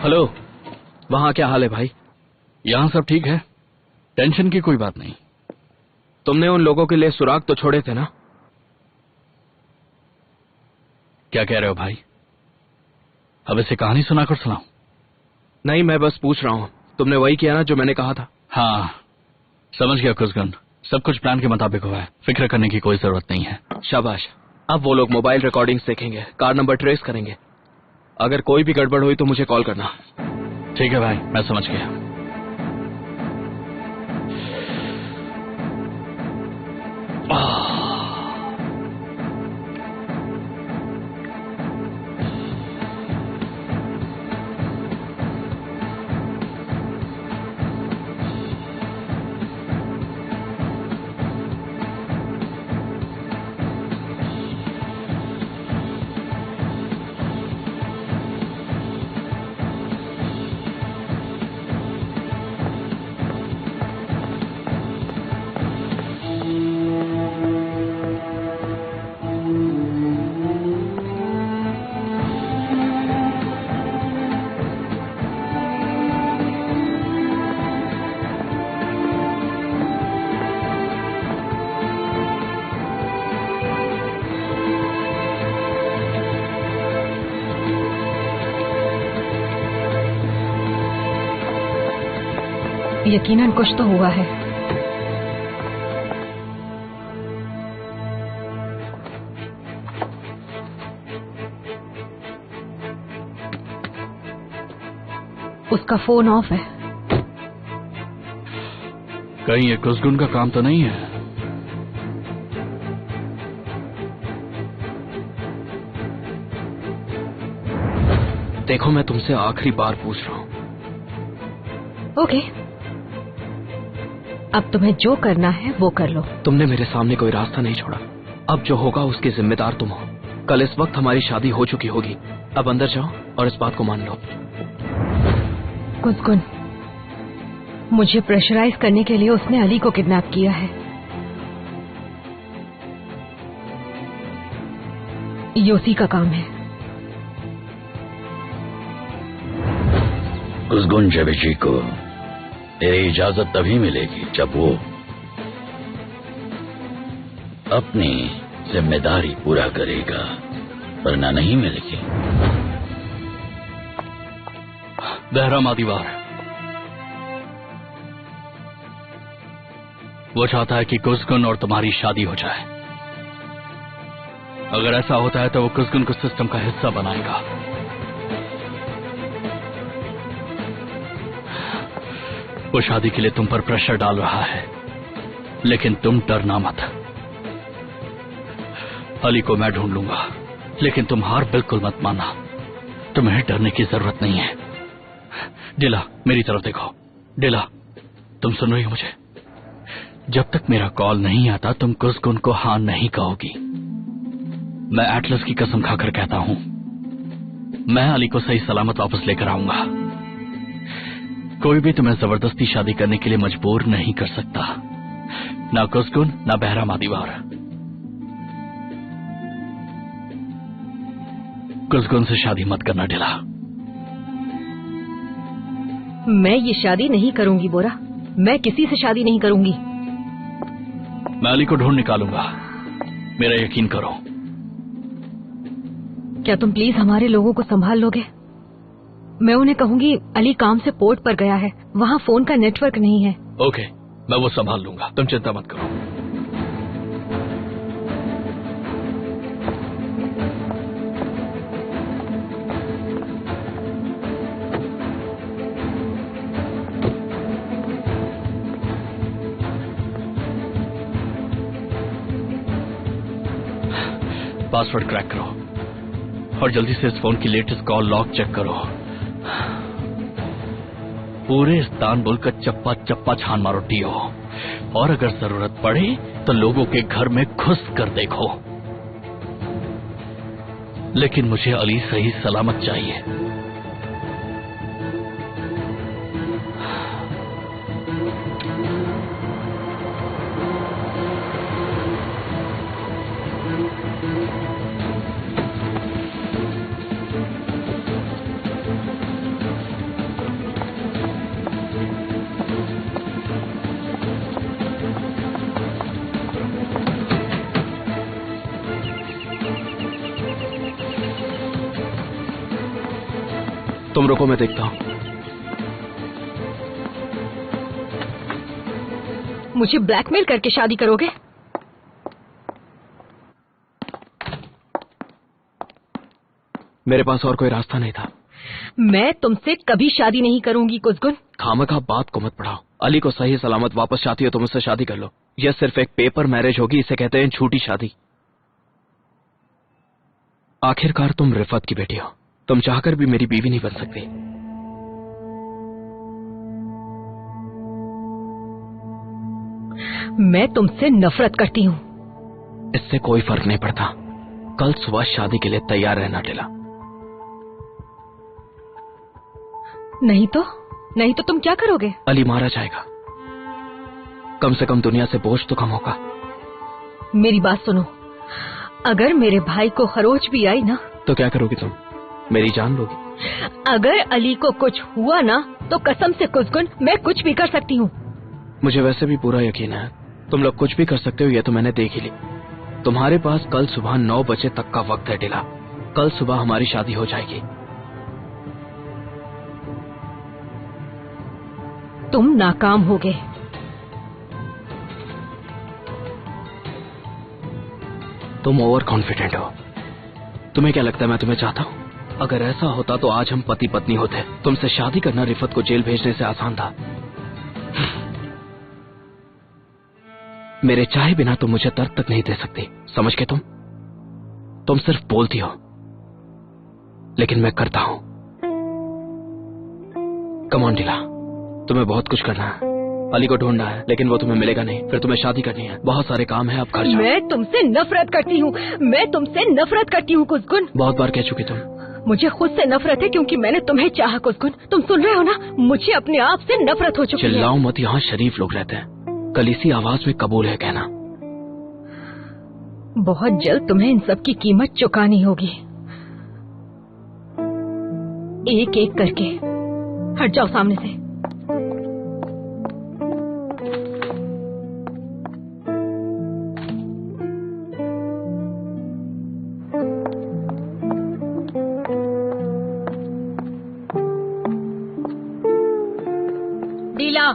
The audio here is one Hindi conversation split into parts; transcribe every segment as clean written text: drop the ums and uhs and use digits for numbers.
हेलो, वहाँ क्या हाल है भाई? यहाँ सब ठीक है, टेंशन की कोई बात नहीं। तुमने उन लोगों के लिए सुराग तो छोड़े थे ना? क्या कह रहे हो भाई? अब इसे कहानी सुनाकर सुनाऊं? नहीं, मैं बस पूछ रहा हूँ। तुमने वही किया ना जो मैंने कहा था? हाँ, समझ गया कुसगुन। सब कुछ प्लान के मुताबिक हुआ है, फिक्र करने की कोई जरूरत नहीं है। शाबाश। अब वो लोग मोबाइल रिकॉर्डिंग्स देखेंगे, कार नंबर ट्रेस करेंगे। अगर कोई भी गड़बड़ हुई तो मुझे कॉल करना। ठीक है भाई, मैं समझ गया। यकीनन कुछ तो हुआ है। उसका फोन ऑफ है। कहीं ये कुसगुन का काम तो नहीं है? देखो, मैं तुमसे आखिरी बार पूछ रहा हूँ। ओके, अब तुम्हें जो करना है वो कर लो। तुमने मेरे सामने कोई रास्ता नहीं छोड़ा। अब जो होगा उसके जिम्मेदार तुम हो। कल इस वक्त हमारी शादी हो चुकी होगी। अब अंदर जाओ और इस बात को मान लो। कुसगुन, मुझे प्रेशराइज करने के लिए उसने अली को किडनैप किया है। ये उसी का काम है। कुसगुन जेबेची को तेरी इजाजत तभी मिलेगी जब वो अपनी जिम्मेदारी पूरा करेगा, वरना नहीं मिलेगी। बहराम दीवार, वो चाहता है कि कुसगुन और तुम्हारी शादी हो जाए। अगर ऐसा होता है तो वो कुसगुन को सिस्टम का हिस्सा बनाएगा। वो शादी के लिए तुम पर प्रेशर डाल रहा है, लेकिन तुम डरना मत। अली को मैं ढूंढ लूंगा, लेकिन तुम हार बिल्कुल मत मानना। तुम्हें डरने की जरूरत नहीं है। डिला, मेरी तरफ देखो। डिला, तुम सुन रही हो मुझे? जब तक मेरा कॉल नहीं आता तुम कुसगुन को हां नहीं कहोगी। मैं एटलस की कसम खाकर कहता हूं, मैं अली को सही सलामत वापस लेकर आऊंगा। कोई भी तुम्हें जबरदस्ती शादी करने के लिए मजबूर नहीं कर सकता, ना कुसगुन ना बहराम दीवार। कुसगुन से शादी मत करना डिला। मैं ये शादी नहीं करूंगी बोरा। मैं किसी से शादी नहीं करूंगी। मैं अली को ढूंढ निकालूंगा, मेरा यकीन करो। क्या तुम प्लीज हमारे लोगों को संभाल लोगे? मैं उन्हें कहूंगी अली काम से पोर्ट पर गया है, वहाँ फोन का नेटवर्क नहीं है। ओके, मैं वो संभाल लूंगा, तुम चिंता मत करो। पासवर्ड क्रैक करो और जल्दी से इस फोन की लेटेस्ट कॉल लॉग चेक करो। पूरे इस्तांबुल का चप्पा चप्पा छान मारो टीओ, और अगर जरूरत पड़े तो लोगों के घर में घुस कर देखो। लेकिन मुझे अली सही सलामत चाहिए। तुम रुको, मैं देखता हूँ। मुझे ब्लैकमेल करके शादी करोगे? मेरे पास और कोई रास्ता नहीं था। मैं तुमसे कभी शादी नहीं करूंगी कुसगुन। खामखा बात को मत बढ़ाओ। अली को सही सलामत वापस चाहती हो तो मुझसे शादी कर लो। यह सिर्फ एक पेपर मैरिज होगी, इसे कहते हैं झूठी शादी। आखिरकार तुम रिफत की बेटी हो, तुम चाहकर भी मेरी बीवी नहीं बन सकती। मैं तुमसे नफरत करती हूँ। इससे कोई फर्क नहीं पड़ता। कल सुबह शादी के लिए तैयार रहना टिला। नहीं तो तुम क्या करोगे? अली मारा जाएगा। कम से कम दुनिया से बोझ तो कम होगा। मेरी बात सुनो, अगर मेरे भाई को खरोच भी आई ना तो क्या करोगी तुम? मेरी जान लोगी। अगर अली को कुछ हुआ ना तो कसम से कुसगुन मैं कुछ भी कर सकती हूँ। मुझे वैसे भी पूरा यकीन है तुम लोग कुछ भी कर सकते हो, ये तो मैंने देख ही ली। तुम्हारे पास कल सुबह 9 बजे तक का वक्त है टिला। कल सुबह हमारी शादी हो जाएगी। तुम नाकाम होगे। तुम ओवर कॉन्फिडेंट हो। तुम्हें क्या लगता है मैं तुम्हें चाहता हूं? अगर ऐसा होता तो आज हम पति पत्नी होते। तुमसे शादी करना रिफत को जेल भेजने से आसान था। मेरे चाहे बिना तुम मुझे दर्द तक नहीं दे सकती, समझ के तुम सिर्फ बोलती हो, लेकिन मैं करता हूं। कम ऑन डिला, तुम्हें बहुत कुछ करना है। अली को ढूंढना है, लेकिन वो तुम्हें मिलेगा नहीं। फिर तुम्हें शादी करनी है, बहुत सारे काम है। अब घर जाओ। मैं तुमसे नफरत करती हूँ। मैं तुमसे नफरत करती हूँ कुसगुन। बहुत बार कह चुकी तुम। मुझे खुद से नफरत है क्योंकि मैंने तुम्हें चाहा कुसगुन। तुम सुन रहे हो ना? मुझे अपने आप से नफरत हो चुकी है। चिल्लाओ मत, यहाँ शरीफ लोग रहते हैं। कल इसी आवाज में कबूल है कहना। बहुत जल्द तुम्हें इन सब की कीमत चुकानी होगी, एक एक करके। हट जाओ सामने से। डीला,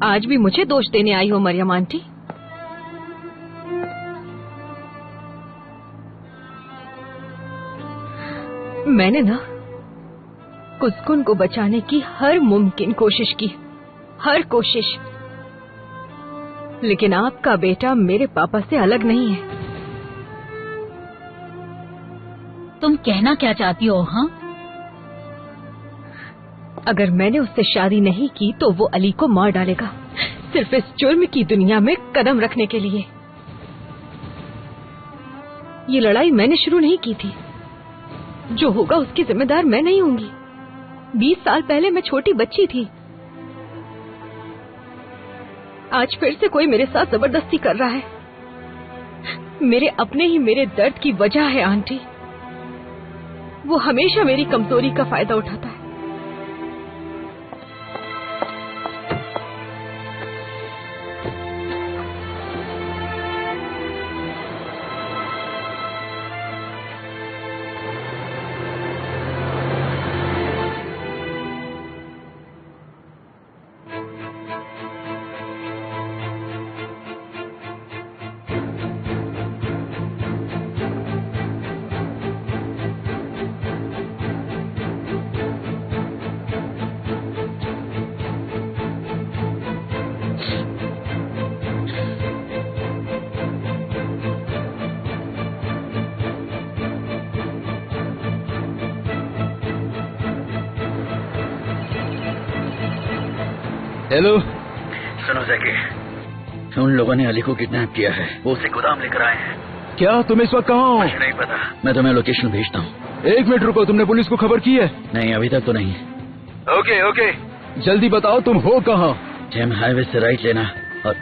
आज भी मुझे दोष देने आई हो मरियम आंटी? मैंने ना कुसगुन को बचाने की हर मुमकिन कोशिश की, हर कोशिश। लेकिन आपका बेटा मेरे पापा से अलग नहीं है। तुम कहना क्या चाहती हो? हाँ, अगर मैंने उससे शादी नहीं की तो वो अली को मार डालेगा, सिर्फ इस जुर्म की दुनिया में कदम रखने के लिए। ये लड़ाई मैंने शुरू नहीं की थी। जो होगा उसकी जिम्मेदार मैं नहीं होंगी। 20 साल पहले मैं छोटी बच्ची थी। आज फिर से कोई मेरे साथ जबरदस्ती कर रहा है। मेरे अपने ही मेरे दर्द की वजह है आंटी। वो हमेशा मेरी कमजोरी का फायदा उठाता है। हेलो, सुनो जैकी, उन लोगों ने अली को किडनैप किया है। वो उसे गोदाम लेकर आए हैं। क्या तुम इस वक्त कहाँ हो? मुझे नहीं पता, मैं तुम्हें लोकेशन भेजता हूँ। 1 मिनट रुको, तुमने पुलिस को खबर की है? नहीं, अभी तक तो नहीं। ओके, जल्दी बताओ तुम हो कहाँ? जेम हाईवे से राइट लेना और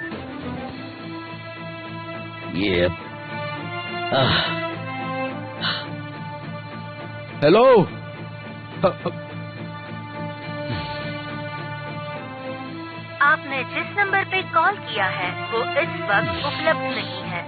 ये हेलो, आपने जिस नंबर पे कॉल किया है वो इस वक्त उपलब्ध नहीं है।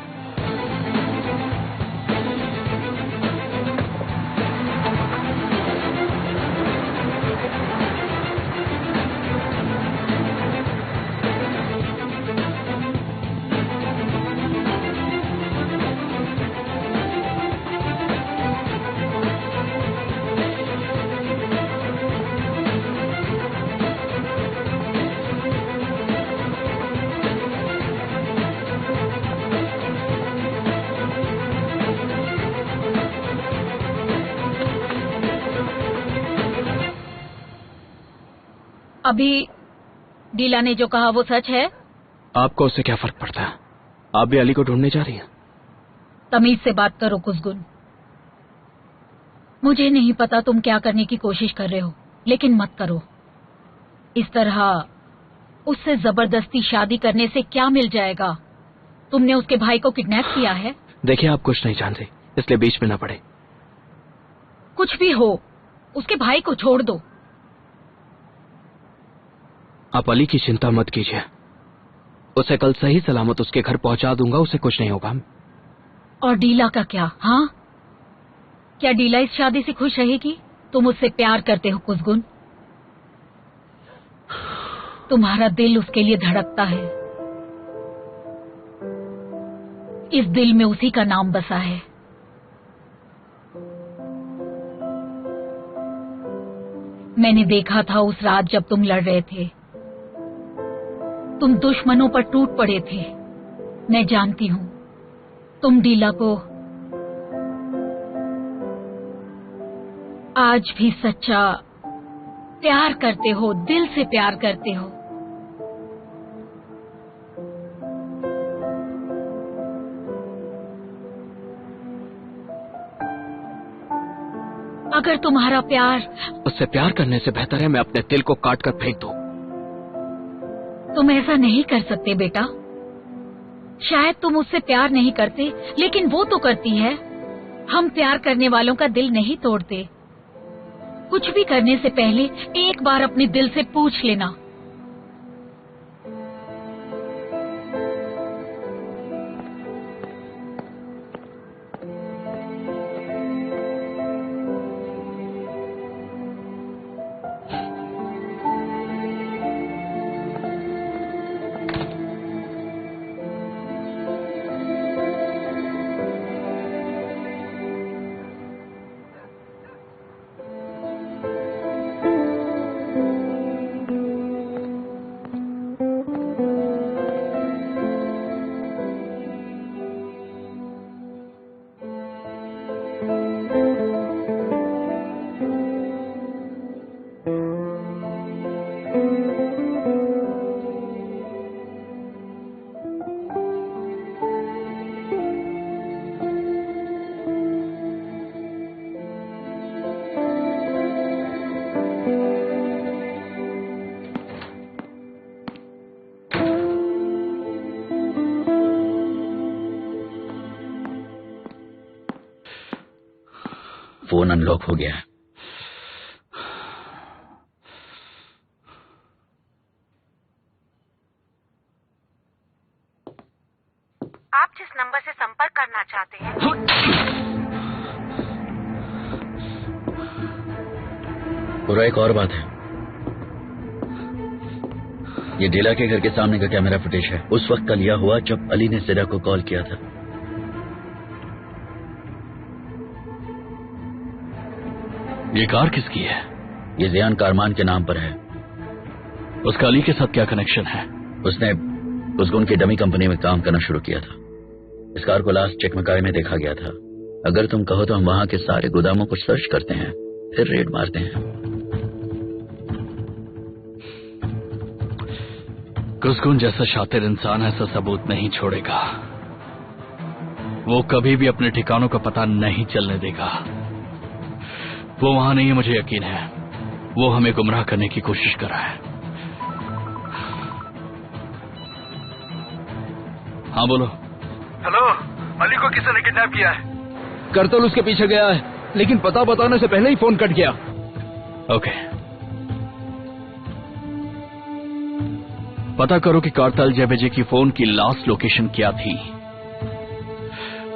अभी डीला ने जो कहा वो सच है? आपको उससे क्या फर्क पड़ता है? आप भी अली को ढूंढने जा रही हैं? तमीज से बात करो कुसगुन। मुझे नहीं पता तुम क्या करने की कोशिश कर रहे हो, लेकिन मत करो। इस तरह उससे जबरदस्ती शादी करने से क्या मिल जाएगा? तुमने उसके भाई को किडनैप किया है। देखिए, आप कुछ नहीं जानते, इसलिए बीच में ना पड़े। कुछ भी हो, उसके भाई को छोड़ दो। आप अली की चिंता मत कीजिए, उसे कल सही सलामत उसके घर पहुंचा दूंगा, उसे कुछ नहीं होगा। और डीला का क्या? हाँ, क्या डीला इस शादी से खुश रहेगी? तुम उससे प्यार करते हो कुसगुन, तुम्हारा दिल उसके लिए धड़कता है। इस दिल में उसी का नाम बसा है। मैंने देखा था उस रात जब तुम लड़ रहे थे, तुम दुश्मनों पर टूट पड़े थे। मैं जानती हूं तुम डीला को आज भी सच्चा प्यार करते हो, दिल से प्यार करते हो। अगर तुम्हारा प्यार उससे प्यार करने से बेहतर है मैं अपने दिल को काट कर फेंक दूं। तुम ऐसा नहीं कर सकते बेटा। शायद तुम उससे प्यार नहीं करते, लेकिन वो तो करती है। हम प्यार करने वालों का दिल नहीं तोड़ते। कुछ भी करने से पहले एक बार अपने दिल से पूछ लेना। फोन अनलॉक हो गया है। आप जिस नंबर से संपर्क करना चाहते हैं। पूरा एक और बात है, ये डीला के घर के सामने का कैमरा फुटेज है। उस वक्त का लिया हुआ जब अली ने सिरा को कॉल किया था। ये कार किसकी है? ये जियान कारमान के नाम पर है। उसका अली के साथ क्या कनेक्शन है? उसने कुसगुन की डमी कंपनी में काम करना शुरू किया था। इस कार को लास्ट चेकमकाई में देखा गया था। अगर तुम कहो तो हम वहां के सारे गोदामों को सर्च करते हैं, फिर रेड मारते हैं। कुसगुन जैसा शातिर इंसान ऐसा सबूत नहीं छोड़ेगा। वो कभी भी अपने ठिकानों का पता नहीं चलने देगा। वो वहां नहीं है, मुझे यकीन है। वो हमें गुमराह करने की कोशिश कर रहा है। हाँ बोलो। हेलो, अली को किसी ने किडनैप किया है। करतल उसके पीछे गया है, लेकिन पता बताने से पहले ही फोन कट गया। ओके, पता करो कि कारताल जेबेजे की फोन की लास्ट लोकेशन क्या थी।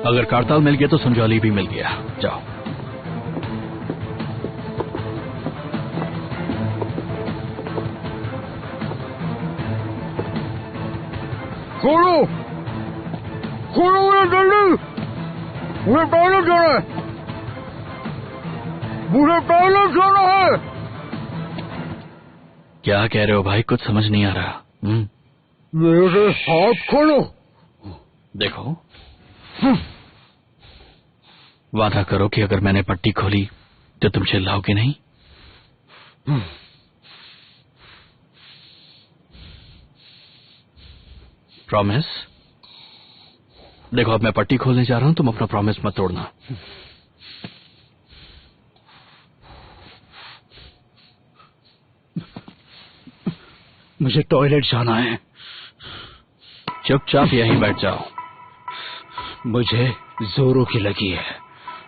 अगर कारताल मिल गया तो समझो अली भी मिल गया। जाओ। खोलो, खोलो मुझे जल्दी, मुझे टॉयलेट जाना है, मुझे टॉयलेट जाना है। क्या कह रहे हो भाई? कुछ समझ नहीं आ रहा। मेरे हाथ खोलो। देखो, वादा करो कि अगर मैंने पट्टी खोली तो तुम चिल्लाओगे नहीं। प्रॉमिस? देखो अब मैं पट्टी खोलने जा रहा हूं, तुम अपना प्रॉमिस मत तोड़ना। मुझे टॉयलेट जाना है। चुपचाप यहीं बैठ जाओ। मुझे जोरों की लगी है।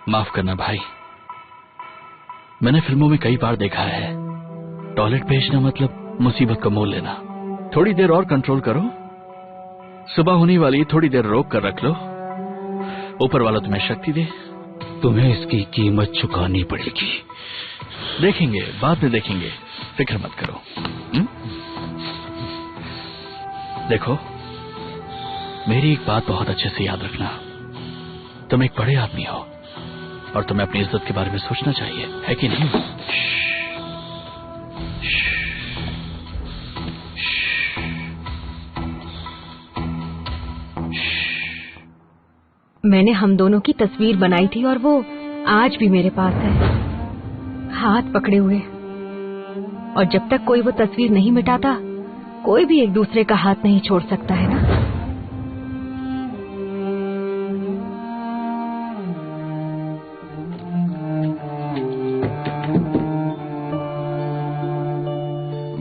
माफ करना भाई, मैंने फिल्मों में कई बार देखा है, टॉयलेट भेजना मतलब मुसीबत को मोल लेना। थोड़ी देर और कंट्रोल करो, सुबह होने वाली, थोड़ी देर रोक कर रख लो। ऊपर वाला तुम्हें शक्ति दे। तुम्हें इसकी कीमत चुकानी पड़ेगी। देखेंगे, बाद में देखेंगे, फिक्र मत करो। देखो, मेरी एक बात बहुत अच्छे से याद रखना, तुम एक बड़े आदमी हो और तुम्हें अपनी इज्जत के बारे में सोचना चाहिए, है कि नहीं? मैंने हम दोनों की तस्वीर बनाई थी और वो आज भी मेरे पास है, हाथ पकड़े हुए। और जब तक कोई वो तस्वीर नहीं मिटाता, कोई भी एक दूसरे का हाथ नहीं छोड़ सकता, है ना?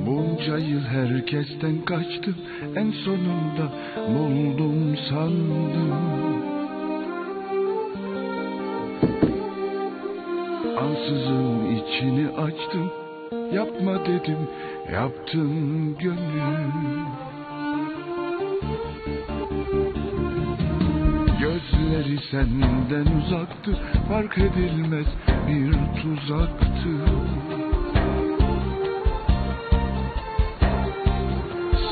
Bunca yıl herkesten kaçtım, en sonunda buldum sandım. Ansızın içini açtım, yapma dedim, yaptın gönül. Gözleri senden uzaktı, fark edilmez bir tuzaktı.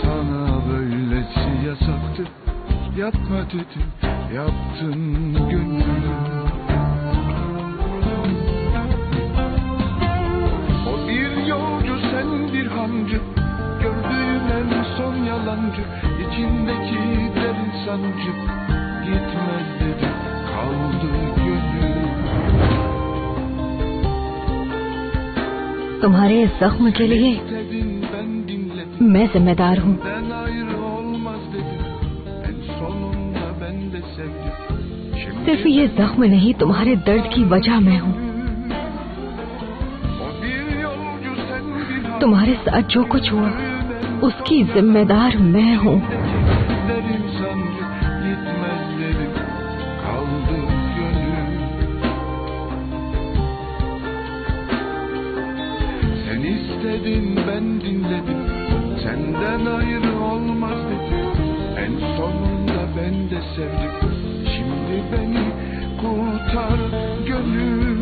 Sana böylesi yasaktı, yapma dedim, yaptın gönül. O bir yolcu, sen bir hancı, gördüğüm en son yalancı, içindeki derin sancı, gitmez dedim, kaldı gönül. तुम्हारे इस जख्म के लिए मैं जिम्मेदार हूँ। Ben ayrı olmaz dedim, en sonunda ben de sevdim. Şimdi सिर्फ ये जख्म नहीं, तुम्हारे दर्द की वजह मैं हूँ। o bir yolcu, sen bir hancı, तुम्हारे साथ जो कुछ हुआ, उसकी जिम्मेदार मैं हूँ। derin sancı, gitmez dedim, kaldı gönül. Sen istedin, ben dinledim, senden ayrı olmaz dedim, en sonunda ben de sevdim. Şimdi beni kurtar gönül.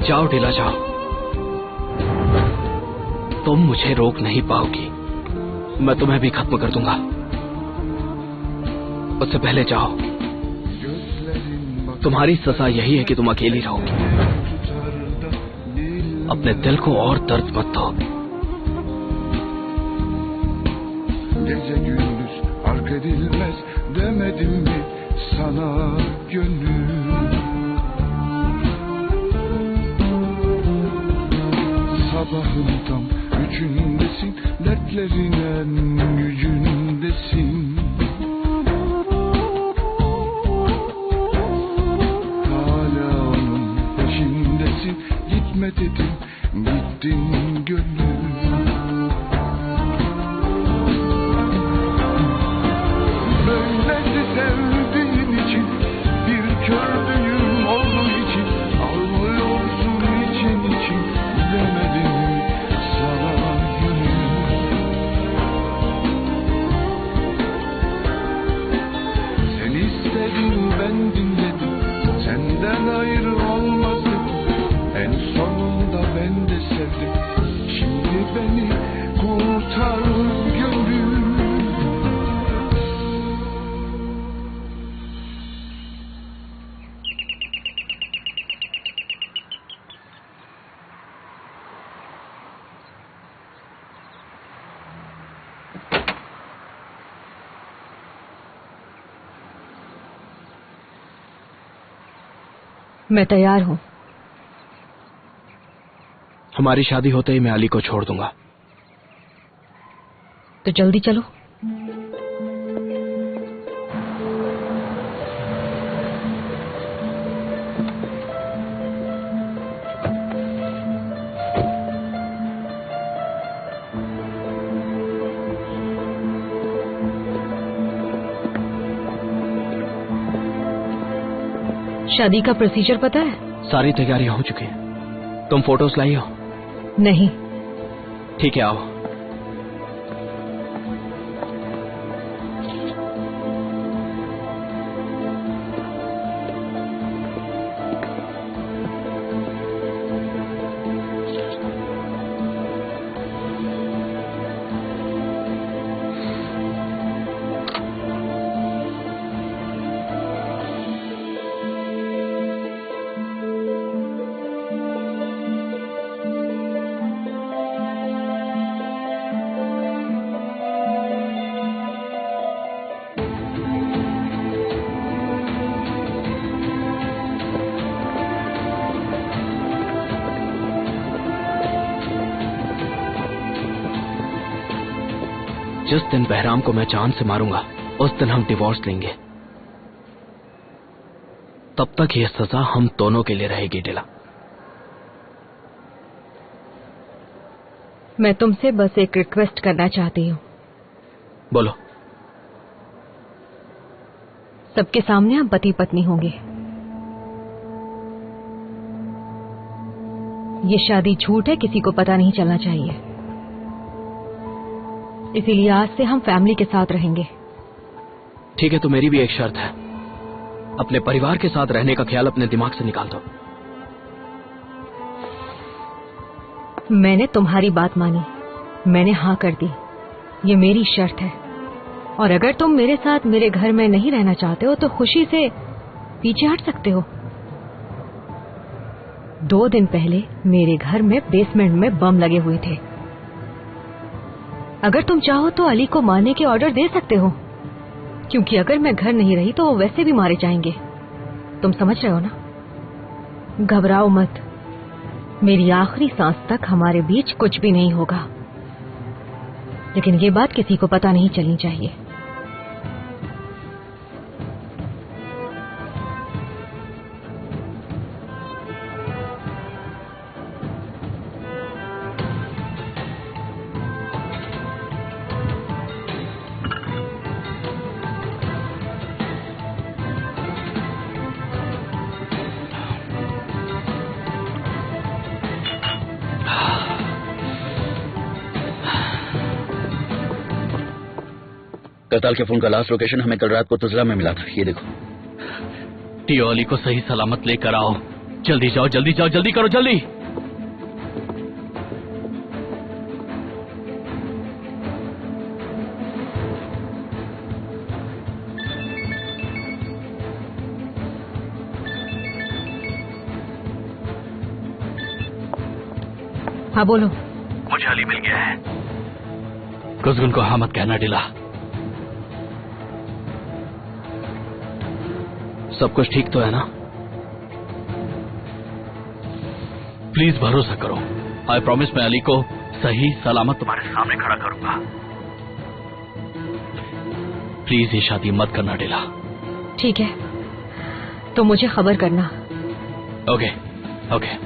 जाओ ढीला जाओ, तुम मुझे रोक नहीं पाओगी। मैं तुम्हें भी खत्म कर दूंगा। उससे पहले जाओ। तुम्हारी सजा यही है कि तुम अकेली रहोगी। अपने दिल को और दर्द मत दो। Gece gündüz fark edilmez demedim mi sana gönül. Sabahın tam üçündesin, dertlerin en gücündesin. Hala onun peşindesin, gitme dedim, gittin gönül. Böylesi sevdiğin için, bir kördüğüm olduğu için, ağlıyorsun için için, demedim mi sana gönül. Sen istedin, ben dinledim, senden ayrı olmaz dedim, en sonunda ben de sevdim. Şimdi beni kurtar gönül. मैं तैयार हूँ। हमारी शादी होते ही मैं अली को छोड़ दूंगा। तो जल्दी चलो। शादी का प्रोसीजर पता है? सारी तैयारियां हो चुकी हैं। तुम फोटोज लाई हो? नहीं। ठीक है, आओ। जिस दिन बहराम को मैं जान से मारूंगा उस दिन हम डिवोर्स लेंगे। तब तक ये सजा हम दोनों के लिए रहेगी डिला। मैं तुमसे बस एक रिक्वेस्ट करना चाहती हूँ। बोलो। सबके सामने हम पति पत्नी होंगे। ये शादी झूठ है, किसी को पता नहीं चलना चाहिए। इसीलिए आज से हम फैमिली के साथ रहेंगे। ठीक है, तो मेरी भी एक शर्त है। अपने परिवार के साथ रहने का ख्याल अपने दिमाग से निकाल दो। मैंने तुम्हारी बात मानी, मैंने हाँ कर दी। ये मेरी शर्त है। और अगर तुम मेरे साथ मेरे घर में नहीं रहना चाहते हो तो खुशी से पीछे हट सकते हो। 2 दिन पहले मेरे घर में बेसमेंट में बम लगे हुए थे। अगर तुम चाहो तो अली को मारने के ऑर्डर दे सकते हो, क्योंकि अगर मैं घर नहीं रही तो वो वैसे भी मारे जाएंगे। तुम समझ रहे हो ना? घबराओ मत, मेरी आखिरी सांस तक हमारे बीच कुछ भी नहीं होगा। लेकिन ये बात किसी को पता नहीं चलनी चाहिए। करताल के फोन का लास्ट लोकेशन हमें कल रात को तुजला में मिला था। ये देखो। टियो अली को सही सलामत लेकर आओ। जल्दी जाओ, जल्दी जाओ, जल्दी करो, जल्दी। हाँ बोलो। मुझे अली मिल गया है। कुसगुन को हाँ मत कहना डिला। सब कुछ ठीक तो है ना? प्लीज भरोसा करो। आई प्रॉमिस मैं अली को सही सलामत तुम्हारे सामने खड़ा करूंगा। प्लीज ये शादी मत करना डिला। ठीक है, तो मुझे खबर करना। Okay okay.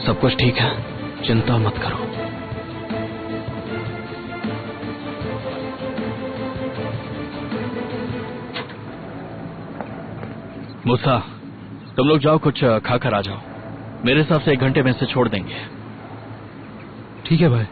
सब कुछ ठीक है, चिंता मत करो। मूसा, तुम लोग जाओ, कुछ खाकर आ जाओ। मेरे हिसाब से 1 घंटे में इसे छोड़ देंगे। ठीक है भाई।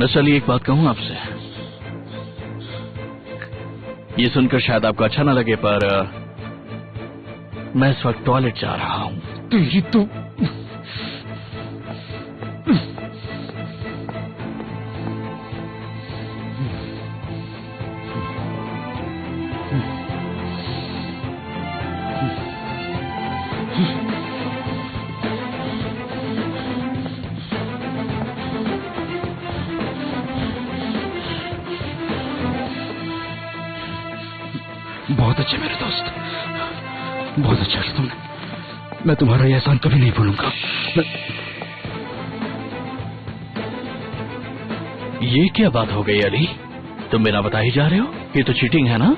मिस्टर अली, एक बात कहूं आपसे। ये सुनकर शायद आपको अच्छा ना लगे, पर मैं इस वक्त टॉयलेट जा रहा हूं। तेरी तो बहुत अच्छे मेरे दोस्त, बहुत अच्छा किया तुमने। मैं तुम्हारा यह एहसान कभी नहीं भूलूंगा। ये क्या बात हो गई अली? तुम बिना बताए ही जा रहे हो? ये तो चीटिंग है ना?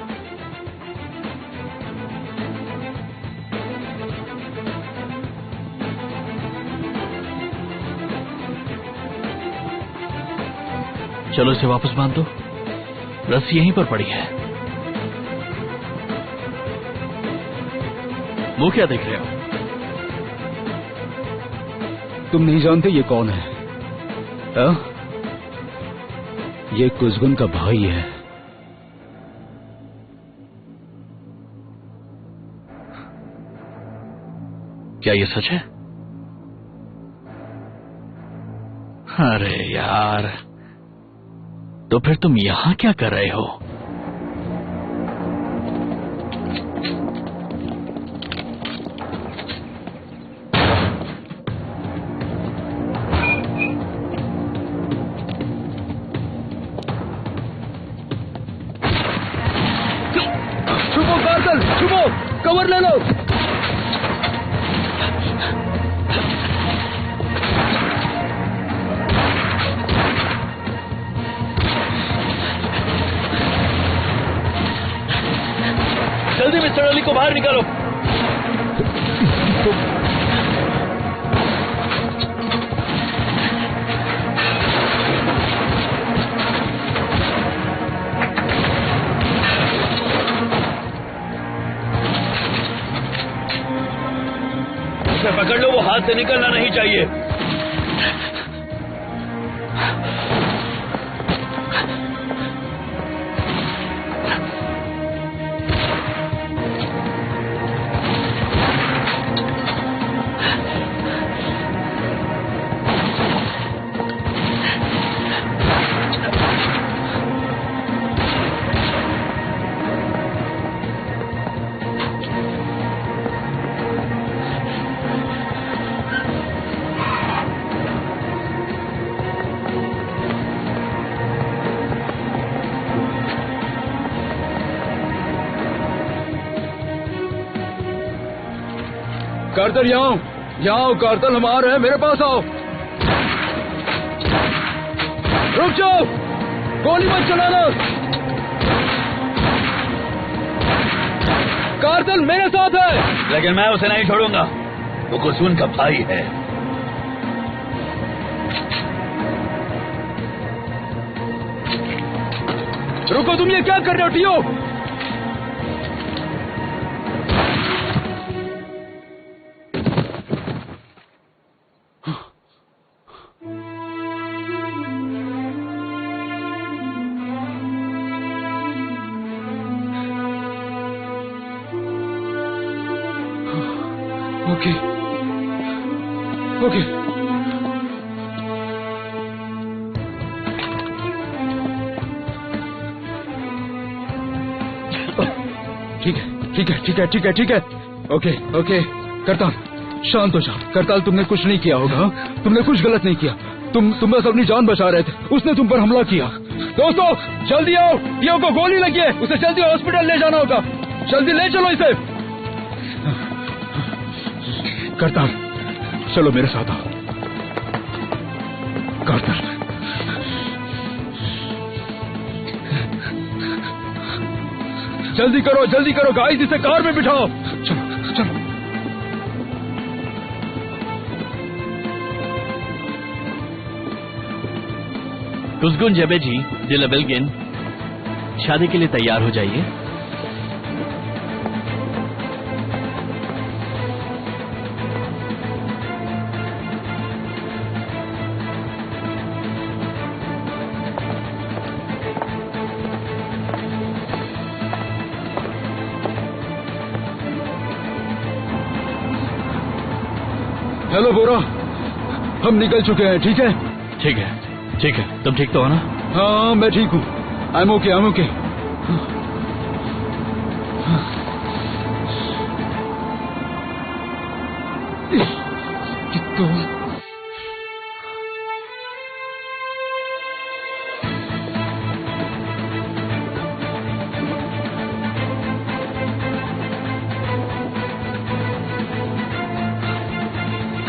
चलो इसे वापस बांध दो, रस्सी यहीं पर पड़ी है। वो क्या देख रहे हो? तुम नहीं जानते ये कौन है? ये कुज़गुन का भाई है। क्या ये सच है? अरे यार, तो फिर तुम यहां क्या कर रहे हो? छुपो कार्तल, छुपो, कवर ले लो। जल्दी मिस्टर अली को बाहर निकालो। उसे पकड़ लो, वो हाथ से निकलना नहीं चाहिए। कार्तल यहाँ आओ, कार्तल हम आ रहे हैं, मेरे पास आओ। रुक जाओ, गोली मत चलाना। कार्तल मेरे साथ है। लेकिन मैं उसे नहीं छोड़ूंगा, वो कुज़गुन का भाई है। रुको, तुम ये क्या कर रहे हो टियो? Okay, okay. ठीक है, ठीक है, ठीक है, ठीक है, ठीक है। Okay, okay. करताल, शांत हो जाओ। करताल, तुमने कुछ नहीं किया होगा। तुमने कुछ गलत नहीं किया। तुम बस अपनी जान बचा रहे थे। उसने तुम पर हमला किया। दोस्तों, जल्दी आओ, टियो को गोली लगी है। उसे जल्दी हॉस्पिटल ले जाना होगा। जल्दी ले चलो इसे। करताल, चलो मेरे साथ आओ। करताल, जल्दी करो गाइस, इसे कार में बिठाओ। चलो चलो। कुज़गुन जेबेजी, दिला बेल्गिन, शादी के लिए तैयार हो जाइए। हेलो बोरा, हम निकल चुके हैं, ठीक है? ठीक है, ठीक है। तुम ठीक तो हो ना? हाँ, मैं ठीक हूँ। I am okay.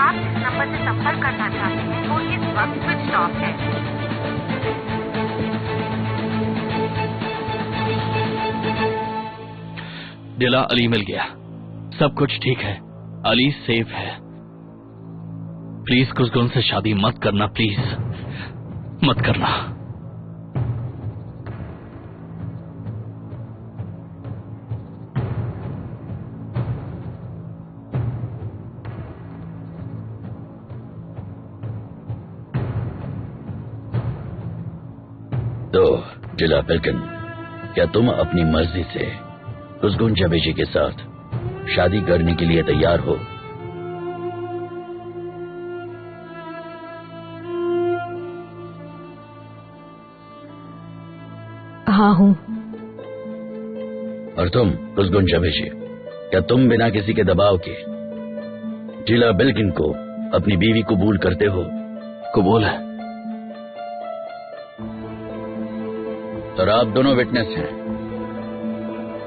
आप जिस नंबर से संपर्क करना चाहते हैं वो इस वक्त स्विच ऑफ है। दिला, अली मिल गया। सब कुछ ठीक है, अली सेफ है। प्लीज कुसगुन से शादी मत करना, प्लीज मत करना। तो जिला बिल्किन, क्या तुम अपनी मर्जी से कुसगुन जबेजी के साथ शादी करने के लिए तैयार हो? हाँ हूँ। और तुम कुसगुन जबेजी, क्या तुम बिना किसी के दबाव के जिला बिल्किन को अपनी बीवी कबूल करते हो? कबूल है। और आप दोनों विटनेस हैं?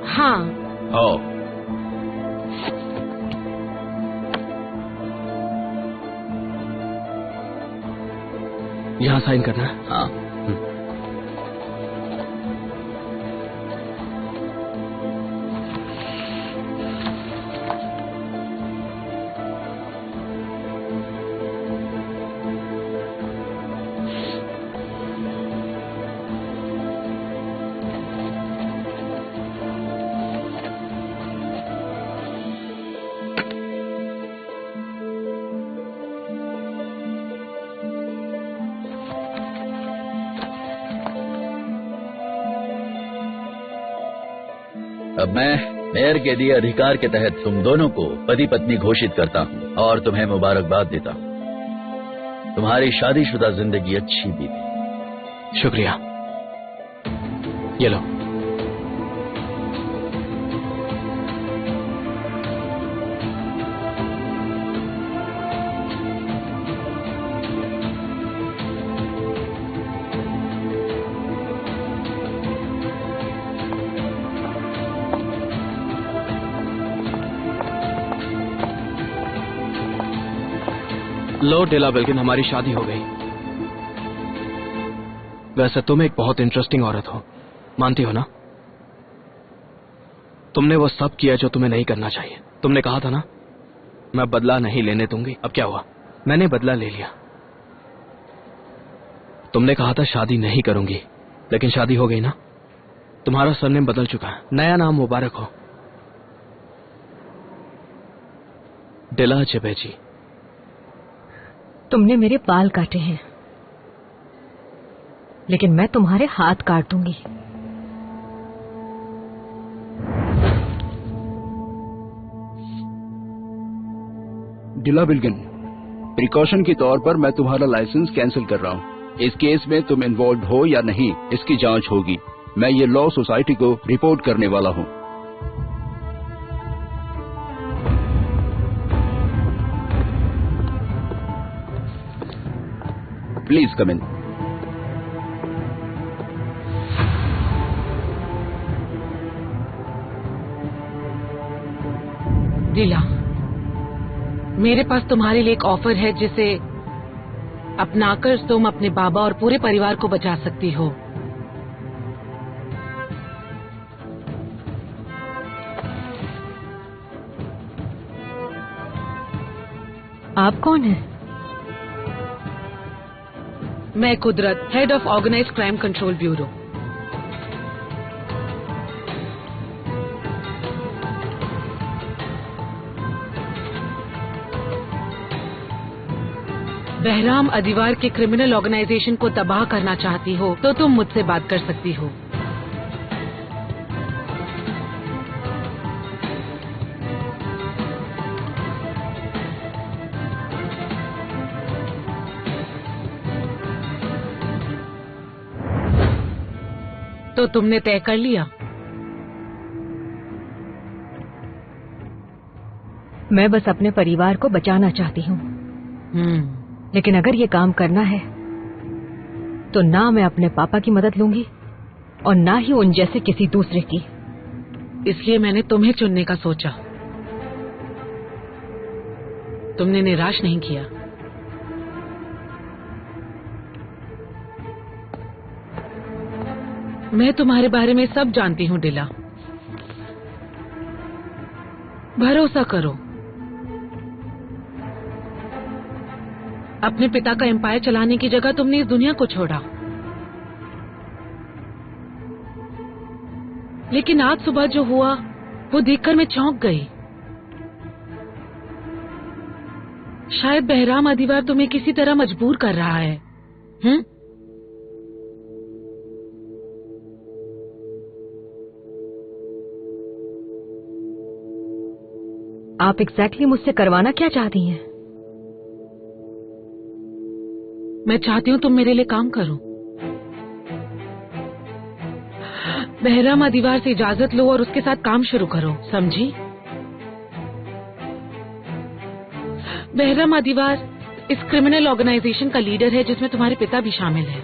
हाँ। आओ। यहाँ साइन करना है? हाँ। अब मैं मेयर के दिए अधिकार के तहत तुम दोनों को पति पत्नी घोषित करता हूँ और तुम्हें मुबारकबाद देता हूँ। तुम्हारी शादीशुदा जिंदगी अच्छी बीती। शुक्रिया। ये लो। लो डेला बिल्किन, हमारी शादी हो गई। वैसे तुम एक बहुत इंटरेस्टिंग औरत हो, मानती हो ना? तुमने वो सब किया जो तुम्हें नहीं करना चाहिए। तुमने कहा था ना, मैं बदला नहीं लेने दूंगी। अब क्या हुआ? मैंने बदला ले लिया। तुमने कहा था शादी नहीं करूंगी, लेकिन शादी हो गई ना। तुम्हारा सरनेम बदल चुका है, नया नाम मुबारक हो, डेला जबेजी। तुमने मेरे बाल काटे हैं, लेकिन मैं तुम्हारे हाथ काट दूंगी। डिला बिल्किन, प्रिकॉशन के तौर पर मैं तुम्हारा लाइसेंस कैंसिल कर रहा हूँ। इस केस में तुम इन्वॉल्व हो या नहीं, इसकी जांच होगी। मैं ये लॉ सोसाइटी को रिपोर्ट करने वाला हूँ। प्लीज कम इन। दिला, मेरे पास तुम्हारे लिए एक ऑफर है जिसे अपनाकर तुम अपने बाबा और पूरे परिवार को बचा सकती हो। आप कौन हैं? मैं Kudrat, head of organized crime control bureau. Bahram अधिवार के क्रिमिनल ऑर्गेनाइजेशन को तबाह करना चाहती हो तो तुम मुझसे बात कर सकती हो। तो तुमने तय कर लिया? मैं बस अपने परिवार को बचाना चाहती हूँ, लेकिन अगर ये काम करना है तो ना मैं अपने पापा की मदद लूंगी और ना ही उन जैसे किसी दूसरे की। इसलिए मैंने तुम्हें चुनने का सोचा। तुमने निराश नहीं किया। मैं तुम्हारे बारे में सब जानती हूँ डिला। भरोसा करो। अपने पिता का एम्पायर चलाने की जगह तुमने इस दुनिया को छोड़ा। लेकिन आज सुबह जो हुआ वो देखकर मैं चौंक गई। शायद बहराम अधिवार तुम्हें किसी तरह मजबूर कर रहा है। आप एग्जैक्टली मुझसे करवाना क्या चाहती हैं? मैं चाहती हूँ तुम मेरे लिए काम करो। बहराम अधिवार से इजाजत लो और उसके साथ काम शुरू करो, समझी? बहराम अधिवार इस क्रिमिनल ऑर्गेनाइजेशन का लीडर है जिसमें तुम्हारे पिता भी शामिल है।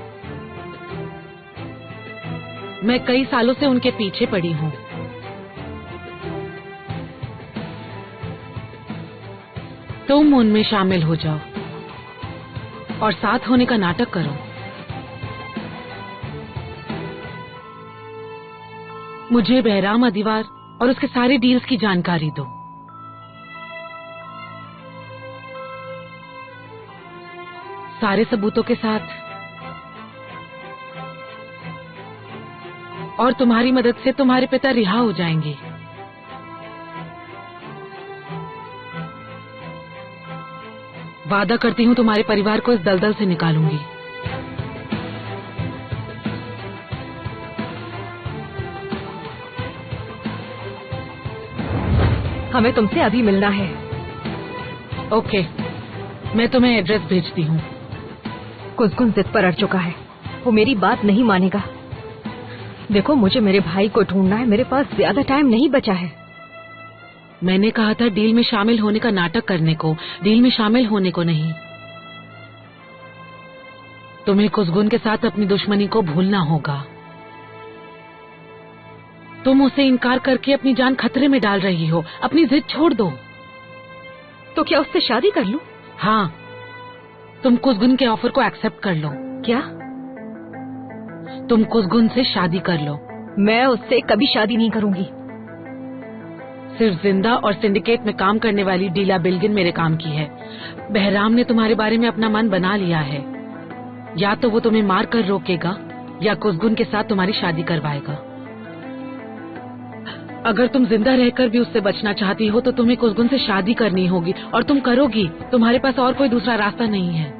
मैं कई सालों से उनके पीछे पड़ी हूँ। तुम उनमें शामिल हो जाओ और साथ होने का नाटक करो। मुझे बहराम अधिवार और उसके सारे डील्स की जानकारी दो। सारे सबूतों के साथ, और तुम्हारी मदद से तुम्हारे पिता रिहा हो जाएंगे। वादा करती हूँ तुम्हारे परिवार को इस दलदल से निकालूंगी। हमें तुमसे अभी मिलना है। ओके, मैं तुम्हें एड्रेस भेजती हूँ। कुसगुन जिद पर अड़ चुका है। वो मेरी बात नहीं मानेगा। देखो, मुझे मेरे भाई को ढूंढना है। मेरे पास ज्यादा टाइम नहीं बचा है। मैंने कहा था डील में शामिल होने का नाटक करने को, डील में शामिल होने को नहीं। तुम्हें कुसगुन के साथ अपनी दुश्मनी को भूलना होगा। तुम उसे इनकार करके अपनी जान खतरे में डाल रही हो। अपनी जिद छोड़ दो। तो क्या उससे शादी कर लूं? हाँ, तुम कुसगुन के ऑफर को एक्सेप्ट कर लो। क्या? तुम कुसगुन से शादी कर लो। मैं उससे कभी शादी नहीं करूंगी। सिर्फ जिंदा और सिंडिकेट में काम करने वाली डीला बिल्गिन मेरे काम की है। बहराम ने तुम्हारे बारे में अपना मन बना लिया है। या तो वो तुम्हें मार कर रोकेगा या कुसगुन के साथ तुम्हारी शादी करवाएगा। अगर तुम जिंदा रहकर भी उससे बचना चाहती हो तो तुम्हें कुसगुन से शादी करनी होगी, और तुम करोगी। तुम्हारे पास और कोई दूसरा रास्ता नहीं है।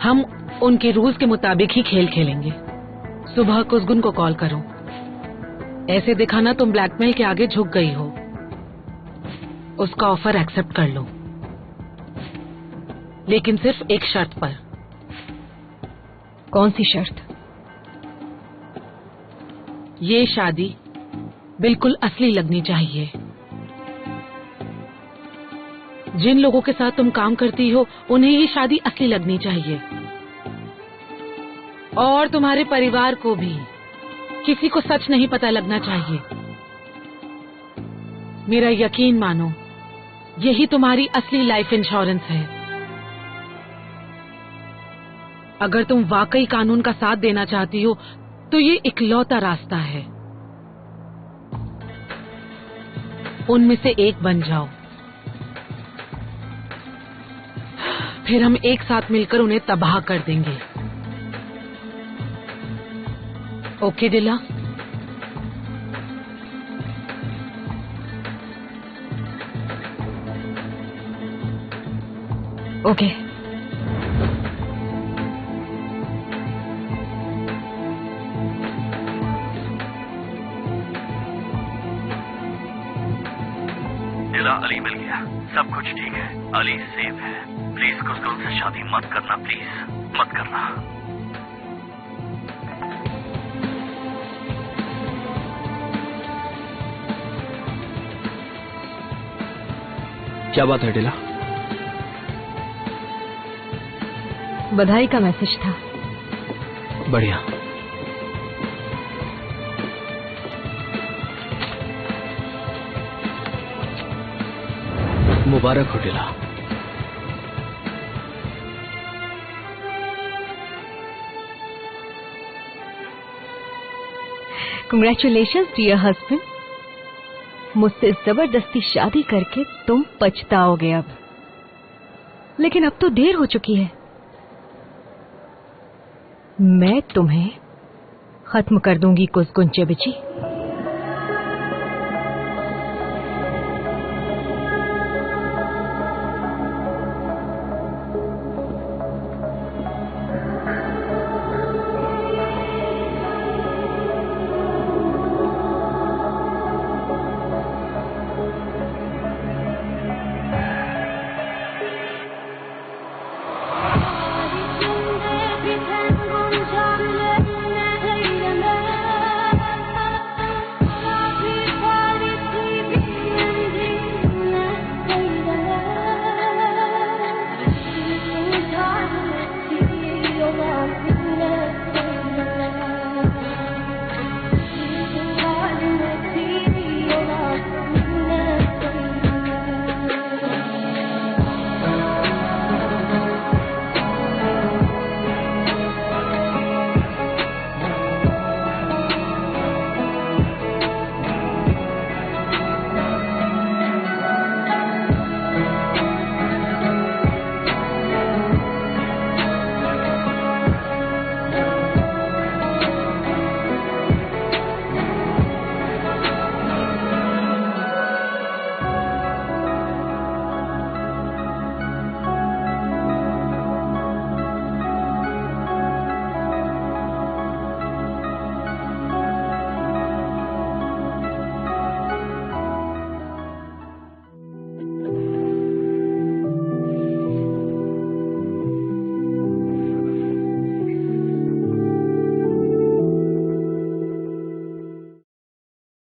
हम उनके रूल्स के मुताबिक ही खेल खेलेंगे। सुबह कुसगुन को कॉल करो। ऐसे दिखाना तुम ब्लैकमेल के आगे झुक गई हो। उसका ऑफर एक्सेप्ट कर लो, लेकिन सिर्फ एक शर्त पर। कौन सी शर्त? ये शादी बिल्कुल असली लगनी चाहिए। जिन लोगों के साथ तुम काम करती हो उन्हें ये शादी असली लगनी चाहिए, और तुम्हारे परिवार को भी। किसी को सच नहीं पता लगना चाहिए। मेरा यकीन मानो, यही तुम्हारी असली लाइफ इंश्योरेंस है। अगर तुम वाकई कानून का साथ देना चाहती हो तो ये इकलौता रास्ता है। उनमें से एक बन जाओ, फिर हम एक साथ मिलकर उन्हें तबाह कर देंगे। ओके डिला? ओके। डिला, अली मिल गया। सब कुछ ठीक है। अली सेफ है। प्लीज कुसगुन से शादी मत करना, प्लीज मत करना। क्या बात है डिला? बधाई का मैसेज था। बढ़िया। मुबारक हो डिला। Congratulations dear husband. मुझसे जबरदस्ती शादी करके तुम पछताओगे अब, लेकिन अब तो देर हो चुकी है। मैं तुम्हें खत्म कर दूंगी कुछ गुंचे बिची।